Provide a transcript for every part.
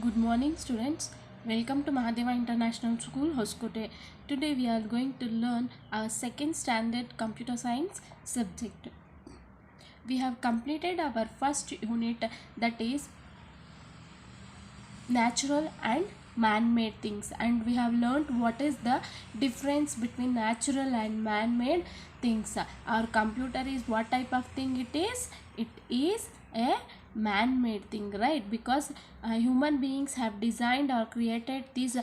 Good morning, students. Welcome to Mahadeva International School, Hoskote. Today we are going to learn our second standard computer science subject. We have completed our first unit, that is natural and man-made things, and we have learned what is the difference between natural and man-made things. Our computer is what type of thing it is? It is a man-made thing, right? Because human beings have designed or created these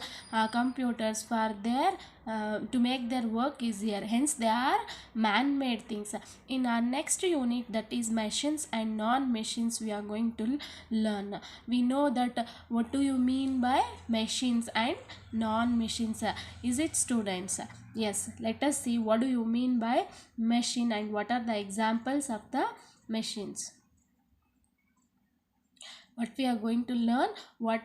computers for their to make their work easier, hence they are man-made things. In our next unit, that is machines and non-machines, we are going to learn. We know that what do you mean by machines and non-machines? Is it, students? Yes, let us see what do you mean by machine and what are the examples of the machines. What we are going to learn, what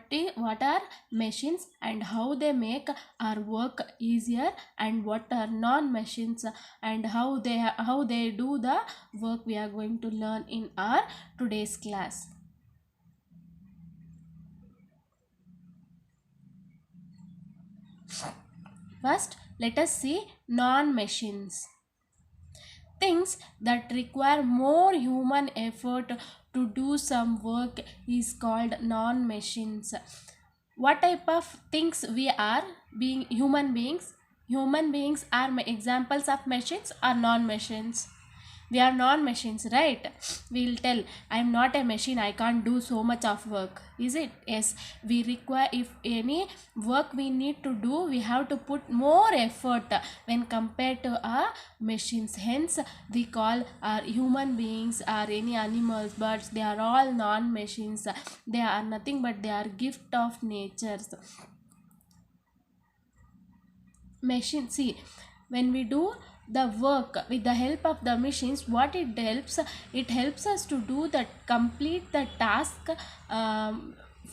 are machines and how they make our work easier, and what are non-machines and how they do the work, we are going to learn in our today's class. First, let us see non-machines. Things that require more human effort to do some work is called non-machines. What type of things we are being human beings? Human beings are examples of machines or non-machines? We are non-machines, right? We'll tell, I'm not a machine, I can't do so much of work. Is it? Yes, we require, if any work we need to do, we have to put more effort when compared to our machines. Hence we call our human beings or any animals, birds, they are all non-machines. They are nothing but they are gift of nature. Machine, see, when we do the work with the help of the machines, what it helps us to do that, complete the task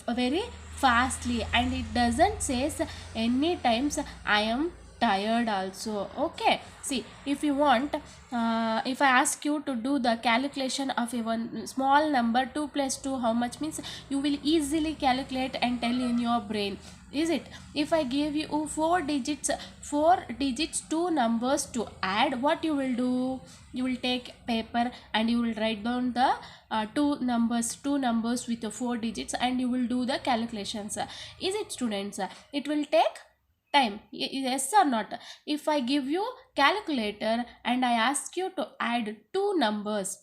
very fastly, and it doesn't says any times I am tired also. Okay, see, if you want, if I ask you to do the calculation of a one small number, 2 plus 2 how much, means you will easily calculate and tell in your brain. Is it? If I give you four digits, two numbers to add, what you will do? You will take paper and you will write down the two numbers with the 4 digits, and you will do the calculations. Is it, students? It will take time, yes or not? If I give you calculator and I ask you to add two numbers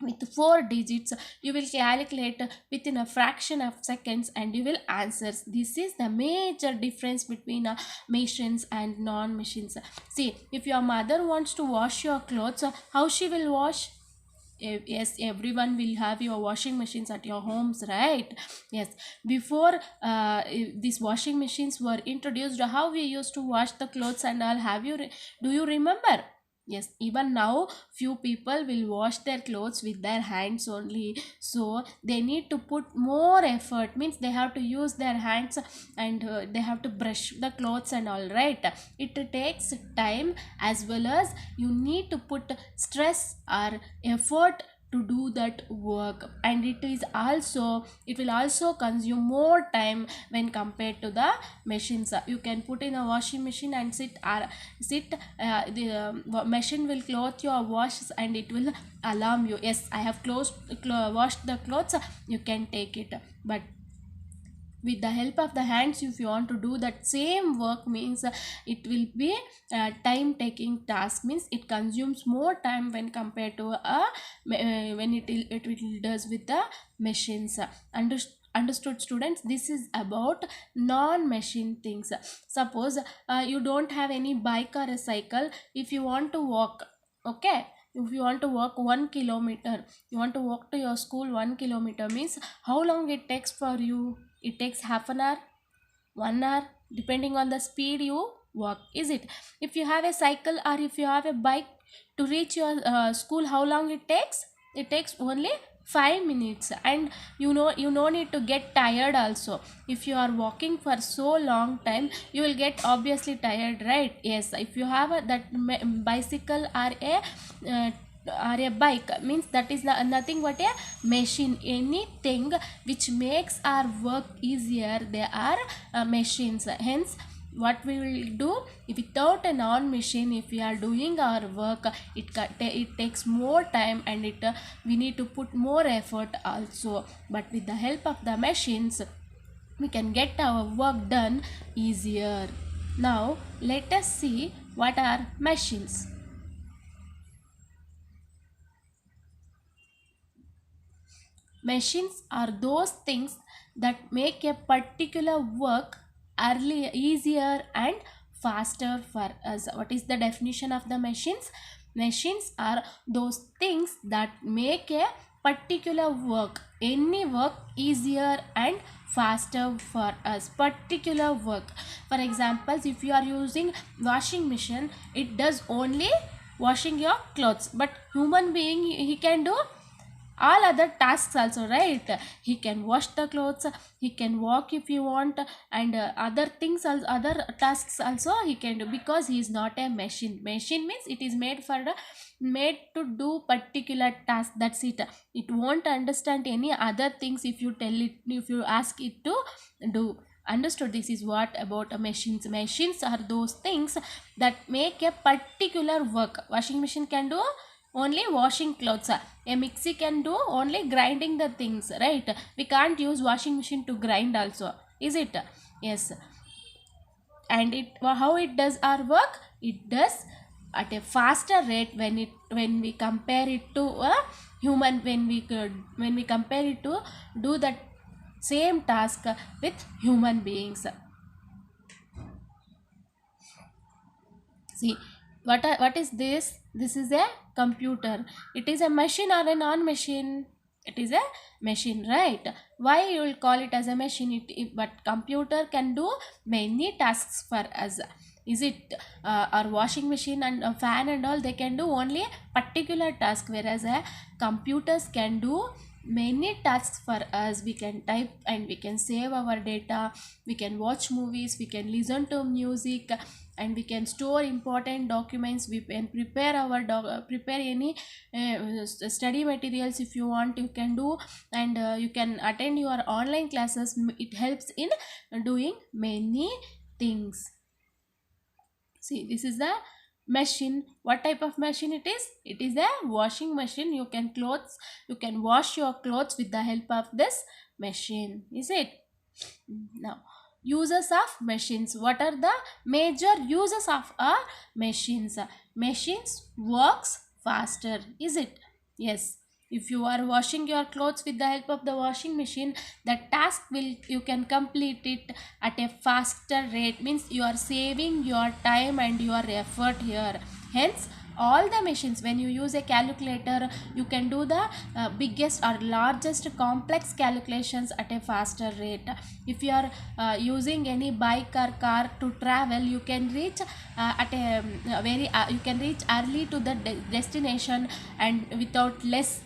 with 4 digits, you will calculate within a fraction of seconds and you will answer. This is the major difference between machines and non-machines. See, if your mother wants to wash your clothes, how she will wash? Yes, everyone will have your washing machines at your homes, right? Yes, before these washing machines were introduced, how we used to wash the clothes and all, do you remember? Yes, even now few people will wash their clothes with their hands only, so they need to put more effort, means they have to use their hands, and they have to brush the clothes and all, right? It takes time, as well as you need to put stress or effort to do that work, and it will also consume more time when compared to the machines. You can put in a washing machine and sit the machine will cloth your washes and it will alarm you. Yes, I have washed the clothes, you can take it. But with the help of the hands, if you want to do that same work, means it will be a time taking task, means it consumes more time when compared to when it does with the machines. Understood, students? This is about non-machine things. Suppose you don't have any bike or a cycle. If you want to walk, okay, if you want to walk 1 kilometer, you want to walk to your school 1 kilometer, means how long it takes for you? It takes half an hour, 1 hour, depending on the speed you walk. Is it? If you have a cycle or if you have a bike, to reach your school, how long it takes? It takes only 5 minutes, and you no need to get tired also. If you are walking for so long time, you will get obviously tired, right? Yes, if you have that bicycle or a or a bike, means that is nothing but a machine. Anything which makes our work easier, they are machines. Hence what we will do, without a non machine, if we are doing our work, it takes more time, and we need to put more effort also. But with the help of the machines, we can get our work done easier. Now let us see what are machines. Machines are those things that make a particular work early, easier and faster for us. What is the definition of the machines? Machines are those things that make a particular work, any work, easier and faster for us. Particular work. For example, if you are using washing machine, it does only washing your clothes, but human being, he can do all other tasks also, right? He can wash the clothes, he can walk if you want, and other things, other tasks also he can do, because he is not a machine. Machine means it is made for made to do particular task, that's it. It won't understand any other things if you tell it, if you ask it to do. Understood? This is what about machines. Machines are those things that make a particular work. Washing machine can do only washing clothes. A mixie can do only grinding the things, right? We can't use washing machine to grind also, is it? Yes. And it, how it does our work, it does at a faster rate when we compare it to a human, when we compare it to do that same task with human beings. See, what is this? This is a computer. It is a machine or a non-machine? It is a machine, right? Why you will call it as a machine? But computer can do many tasks for us. Is it our washing machine and a fan and all? They can do only a particular task, whereas computers can do many tasks for us. We can type and we can save our data, we can watch movies, we can listen to music, and we can store important documents. We can prepare our prepare any study materials if you want, you can do. And you can attend your online classes. It helps in doing many things. See, this is the machine. What type of machine it is? It is a washing machine. You can wash your clothes with the help of this machine, is it? Now, uses of machines. What are the major uses of machines? Machines works faster, is it? Yes. If you are washing your clothes with the help of the washing machine, the task will, you can complete it at a faster rate, means you are saving your time and your effort here. Hence all the machines, when you use a calculator, you can do the biggest or largest complex calculations at a faster rate. If you are using any bike or car to travel, you can reach at a very you can reach early to the destination, and without less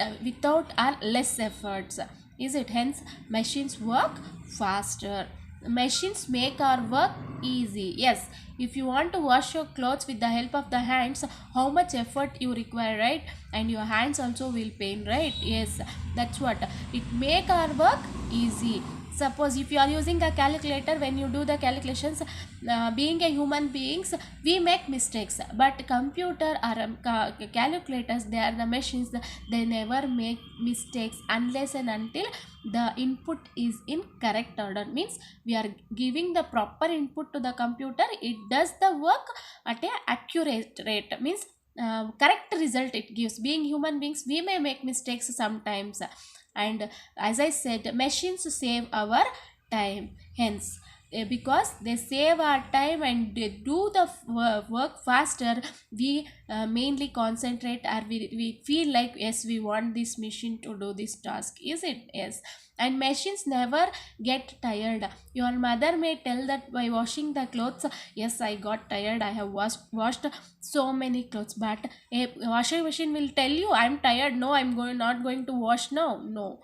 efforts, is it? Hence machines work faster. Machines make our work easy. Yes, if you want to wash your clothes with the help of the hands, how much effort you require, right? And your hands also will pain, right? Yes, that's what it make our work easy. Suppose if you are using a calculator, when you do the calculations, being a human beings, we make mistakes, but computer or calculators, they are the machines, they never make mistakes unless and until the input is in correct order. Means we are giving the proper input to the computer, it does the work at a accurate rate, means correct result it gives. Being human beings, we may make mistakes sometimes, and as I said, machines save our time. Hence because they save our time and they do the work faster, we mainly concentrate, or we feel like, yes, we want this machine to do this task, is it? Yes. And machines never get tired. Your mother may tell that by washing the clothes, yes, I got tired, I have washed so many clothes, but a washing machine will tell you, I'm tired, no, I'm not going to wash now. No,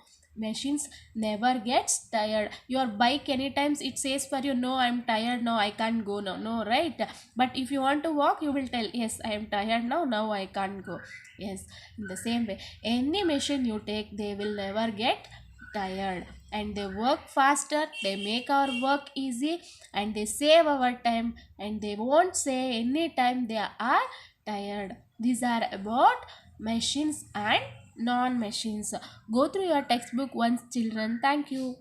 Machines never gets tired. Your bike anytime it says for you, no, I'm tired now, I can't go now. No, right? But if you want to walk, you will tell, yes, I am tired now, now I can't go. Yes, in the same way, any machine you take, they will never get tired, and they work faster, they make our work easy, and they save our time, and they won't say any time they are tired. These are about machines and non machines. Go through your textbook once, children. Thank you.